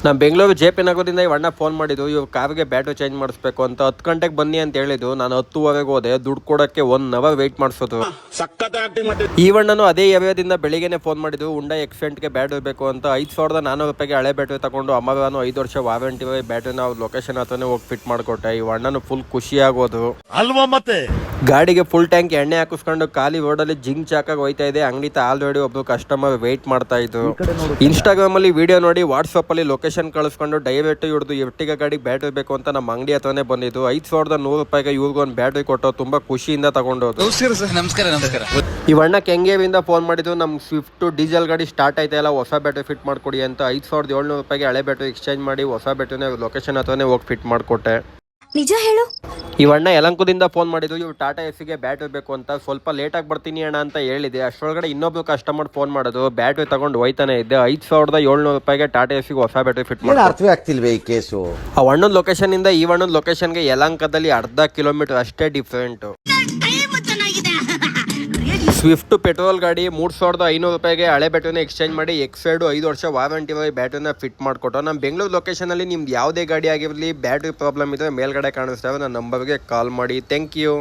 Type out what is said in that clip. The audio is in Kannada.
ನಾನು ಬೆಂಗಳೂರು JP ನಗರದಿಂದ ಈ ಅಣ್ಣ ಫೋನ್ ಮಾಡಿದ್ದು ಇವ್ರು ಕಾರ್ಗೆ ಬ್ಯಾಟ್ರಿ ಚೇಂಜ್ ಮಾಡಿಸ್ಬೇಕು ಅಂತ 10 ಗಂಟೆಗೆ ಬನ್ನಿ ಅಂತ ಹೇಳಿದ್ದು. ನಾನು 10:30 ಹೋದೆ. ದುಡ್ಡು ಕೊಡೋಕ್ಕೆ 1 ಅವರ್ ವೆಯ್ಟ್ ಮಾಡಿಸೋದು. ಈ ಅಣ್ಣನು ಅದೇ ಏರಿಯಾದಿಂದ ಬೆಳಿಗ್ಗೆನೆ ಫೋನ್ ಮಾಡಿದ್ದು ಉಂಡಾ ಎಕ್ಸೆಂಟ್ಗೆ ಬ್ಯಾಟ್ರಿ ಬೇಕು ಅಂತ. 5,400 ರೂಪಾಯಿಗೆ ಹಳೆ ಬ್ಯಾಟ್ರಿ ತಗೊಂಡು ಅಮರಾನು 5 ವರ್ಷ ವಾರಂಟಿ ಬ್ಯಾಟ್ರಿನ ಅವ್ರ ಲೊಕೇಶನ್ ಹತ್ರನೇ ಹೋಗಿ ಫಿಟ್ ಮಾಡಿಕೊಟ್ಟೆ. ಈ ಅಣ್ಣನು ಫುಲ್ ಖುಷಿ ಆಗೋದು ಅಲ್ವಾ. ಮತ್ತೆ ಗಾಡಿಗೆ ಫುಲ್ ಟ್ಯಾಂಕ್ ಎಣ್ಣೆ ಹಾಕಿಸ್ಕೊಂಡು ಖಾಲಿ ರೋಡಲ್ಲಿ ಜಿಂಗ್ ಚಾಕಾಗಿ ಹೋಯ್ತಾ ಇದೆ. ಅಂಗಡಿ ಆಲ್ರೆಡಿ ಒಬ್ರು ಕಸ್ಟಮರ್ ವೆಯ್ಟ್ ಮಾಡ್ತಾ ಇದ್ರು. ಇನ್ಸ್ಟಾಗ್ರಾಮ್ ಅಲ್ಲಿ ವಿಡಿಯೋ ನೋಡಿ ವಾಟ್ಸ್ಆಪ್ ಅಲ್ಲಿ ಲೊಕೇಶನ್ ಕಳಿಸ್ಕೊಂಡು ಡೈರೆಕ್ಟ್ ಹಿಡಿದು ಎರ್ಟಿಗಾ ಗಾಡಿ ಬ್ಯಾಟ್ರಿ ಬೇಕು ಅಂತ ನಮ್ಮ ಅಂಗಡಿ ಹತ್ರನೇ ಬಂದಿದ್ದು. 5,100 ರೂಪಾಯಿಗೆ ಇವ್ರಿಗೊಂದು ಬ್ಯಾಟ್ರಿ ಕೊಟ್ಟು ತುಂಬಾ ಖುಷಿಯಿಂದ ತಗೊಂಡೋದು. ನಮಸ್ಕಾರ. ಈ ಅಣ್ಣ ಕೆಂಗೇವಿಂದ ಫೋನ್ ಮಾಡಿದ್ದು ನಮ್ ಸ್ವಿಫ್ಟ್ ಡೀಸೆಲ್ ಗಾಡಿ ಸ್ಟಾರ್ಟ್ ಆಯ್ತಾ ಇಲ್ಲ, ಹೊಸ ಬ್ಯಾಟ್ರಿ ಫಿಟ್ ಮಾಡ್ಕೊಡಿ ಅಂತ. 5,700 ರೂಪಾಯಿಗೆ ಹಳೆ ಬ್ಯಾಟ್ರಿ ಎಕ್ಸ್ಚೇಂಜ್ ಮಾಡಿ ಹೊಸ ಬ್ಯಾಟ್ರಿನ ಲೊಕೇಶನ್ ಹತ್ರನೇ ಹೋಗಿ ಫಿಟ್ ಮಾಡಿಕೊಟ್ಟೆ. ನಿಜ ಹೇಳು. ಈ ಅಣ್ಣ ಯಲಂಕದಿಂದ ಫೋನ್ ಮಾಡಿದ್ದು ಇವ್ರು ಟಾಟಾ ಎಸ್ಸಿಗೆ ಬ್ಯಾಟ್ರಿ ಬೇಕು ಅಂತ. ಸ್ವಲ್ಪ ಲೇಟಾಗಿ ಬರ್ತೀನಿ ಅಣ್ಣ ಅಂತ ಹೇಳಿದೆ. ಅಷ್ಟರೊಳಗಡೆ ಇನ್ನೊಬ್ರು ಕಸ್ಟಮರ್ ಫೋನ್ ಮಾಡೋದು ಬ್ಯಾಟ್ರಿ ತಗೊಂಡು ಹೋಯ್ತಾನೆ ಇದ್ದೆ. 5,700 ರೂಪಾಯಿಗೆ ಟಾಟಾ ಎಸ್ಸಿಗೆ ಹೊಸ ಬ್ಯಾಟ್ರಿ ಫಿಟ್ ಮಾಡಿ. ಅರ್ಥವೇ ಆಗ್ತಿಲ್ವೇ ಈ ಕೇಸು. ಆ ಅಣ್ಣನ ಲೊಕೇಶನ್ ಇಂದ ಈ ಅಣ್ಣನ ಲೊಕೇಶನ್ಗೆ ಯಲಂಕದಲ್ಲಿ ಅರ್ಧ ಕಿಲೋಮೀಟರ್ ಅಷ್ಟೇ ಡಿಫ್ರೆಂಟ್. ಸ್ವಿಫ್ಟ್ ಪೆಟ್ರೋಲ್ ಗಾಡಿ 3,500 ರೂಪಾಯಿಗೆ ಹಳೆ ಬ್ಯಾಟ್ರಿನ ಎಕ್ಸ್ಚೇಂಜ್ ಮಾಡಿ ಎಕ್ಸೈಡ್ 5 ವರ್ಷ ವಾರಂಟಿ ಬ್ಯಾಟ್ರಿನ ಫಿಟ್ ಮಾಡಿಕೊಟ್ಟು. ನಮ್ಮ ಬೆಂಗಳೂರು ಲೊಕೇಶನ್ ಅಲ್ಲಿ ನಿಮ್ದು ಯಾವುದೇ ಗಾಡಿ ಆಗಿರಲಿ ಬ್ಯಾಟ್ರಿ ಪ್ರಾಬ್ಲಮ್ ಇದ್ರೆ ಮೇಲ್ಗಡೆ ಕಾಣಿಸ್ತಾವೆ. ನನ್ನ ನಂಬರ್ಗೆ ಕಾಲ್ ಮಾಡಿ. Thank you.